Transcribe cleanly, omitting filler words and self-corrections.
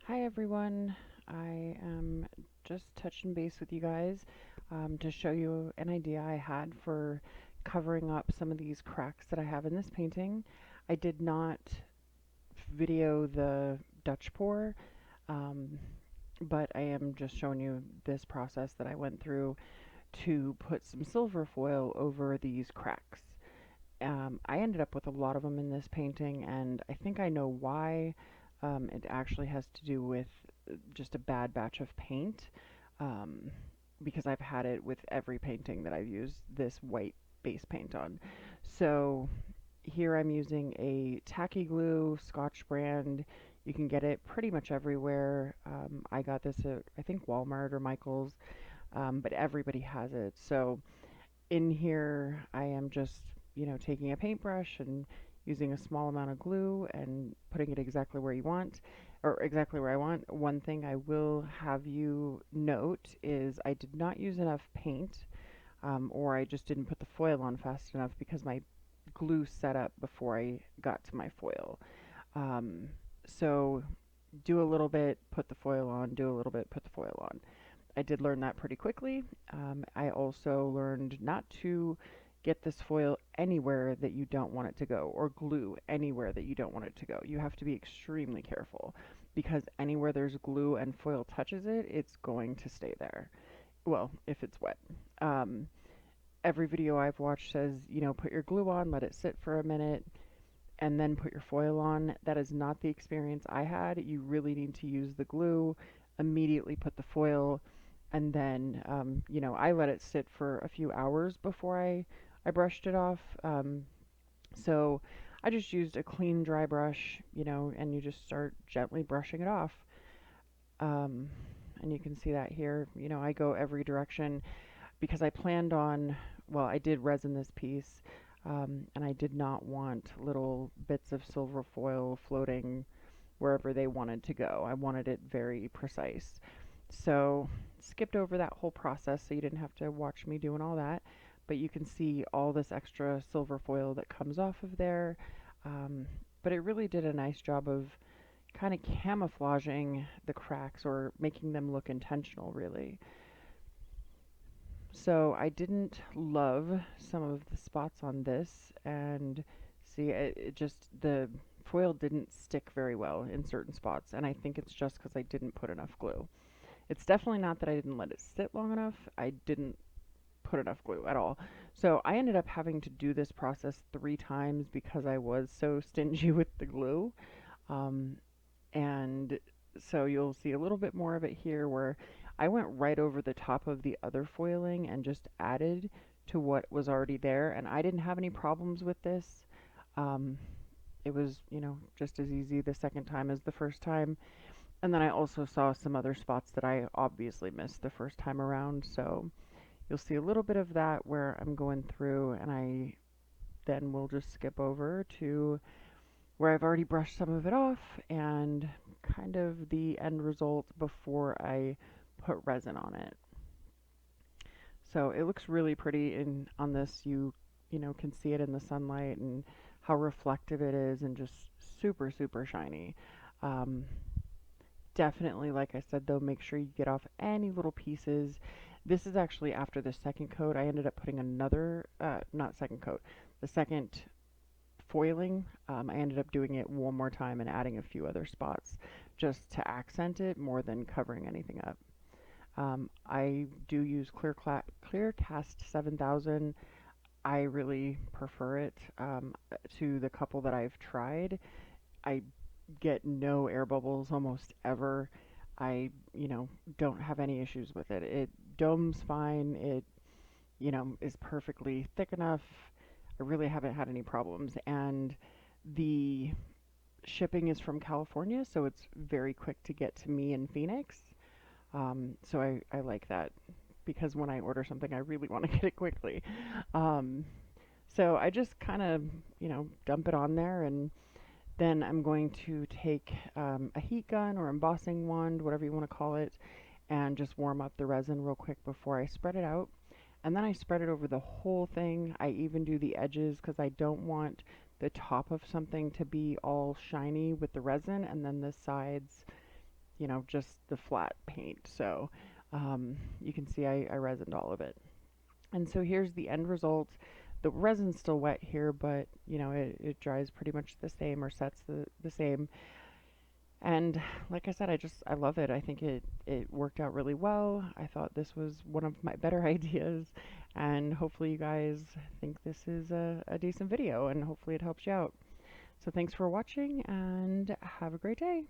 Hi everyone, I am just touching base with you guys to show you an idea I had for covering up some of these cracks that I have in this painting. I did not video the Dutch pour, um, but I am just showing you this process that I went through to put some silver foil over these cracks. I ended up with a lot of them in this painting, and I think I know why. It actually has to do with just a bad batch of paint, um, because I've had it with every painting that I've used this white base paint on. So here I'm using a tacky glue, Scotch brand. You can get it pretty much everywhere. I got this at, I think, Walmart or Michael's, but everybody has it. So in here I am just, taking a paintbrush and using a small amount of glue and putting it exactly where you want, or exactly where I want. One thing I will have you note is I did not use enough paint, or I just didn't put the foil on fast enough because my glue set up before I got to my foil. Um, so do a little bit, put the foil on, do a little bit, put the foil on. I did learn that pretty quickly. I also learned not to get this foil anywhere that you don't want it to go, or glue anywhere that you don't want it to go. You have to be extremely careful because anywhere there's glue and foil touches it, it's going to stay there. Well, if it's wet. Um, every video I've watched says, put your glue on, let it sit for a minute, and then put your foil on. That is not the experience I had. You really need to use the glue, immediately put the foil, and then, I let it sit for a few hours before I brushed it off. So I just used a clean, dry brush, and you just start gently brushing it off. Um, and you can see that here. I go every direction because I planned on, well, I did resin this piece, and I did not want little bits of silver foil floating wherever they wanted to go. I wanted it very precise. So, skipped over that whole process so you didn't have to watch me doing all that. But you can see all this extra silver foil that comes off of there. Um, but it really did a nice job of kind of camouflaging the cracks or making them look intentional, really. So I didn't love some of the spots on this, and see, it just, the foil didn't stick very well in certain spots, and I think it's just because I didn't put enough glue. It's definitely not that I didn't let it sit long enough, I didn't put enough glue at all. So I ended up having to do this process 3 times because I was so stingy with the glue. Um, and so you'll see a little bit more of it here where I went right over the top of the other foiling and just added to what was already there, and I didn't have any problems with this. Um, it was, just as easy the second time as the first time. And then I also saw some other spots that I obviously missed the first time around, so you'll see a little bit of that where I'm going through, and I then will just skip over to where I've already brushed some of it off and kind of the end result before I put resin on it. So it looks really pretty in on this. You can see it in the sunlight and how reflective it is and just super super shiny. Um, Definitely, like I said though, make sure you get off any little pieces. This is actually after the second coat. I ended up putting another, not second coat, the second foiling. I ended up doing it one more time and adding a few other spots just to accent it more than covering anything up. I do use Clearcast 7000. I really prefer it to the couple that I've tried. I get no air bubbles almost ever. I, don't have any issues with it. It domes fine. It, is perfectly thick enough. I really haven't had any problems. And the shipping is from California, so it's very quick to get to me in Phoenix. So I like that because when I order something, I really want to get it quickly. Um, so I just kind of, dump it on there, and then I'm going to take a heat gun or embossing wand, whatever you want to call it, and just warm up the resin real quick before I spread it out. And then I spread it over the whole thing. I even do the edges because I don't want the top of something to be all shiny with the resin and then the sides you know, just the flat paint. So you can see I resined all of it. And so here's the end result. The resin's still wet here, but you know, it dries pretty much the same or sets the same. And like I said, I love it. I think it worked out really well. I thought this was one of my better ideas, and hopefully you guys think this is a decent video, and hopefully it helps you out. So thanks for watching, and have a great day.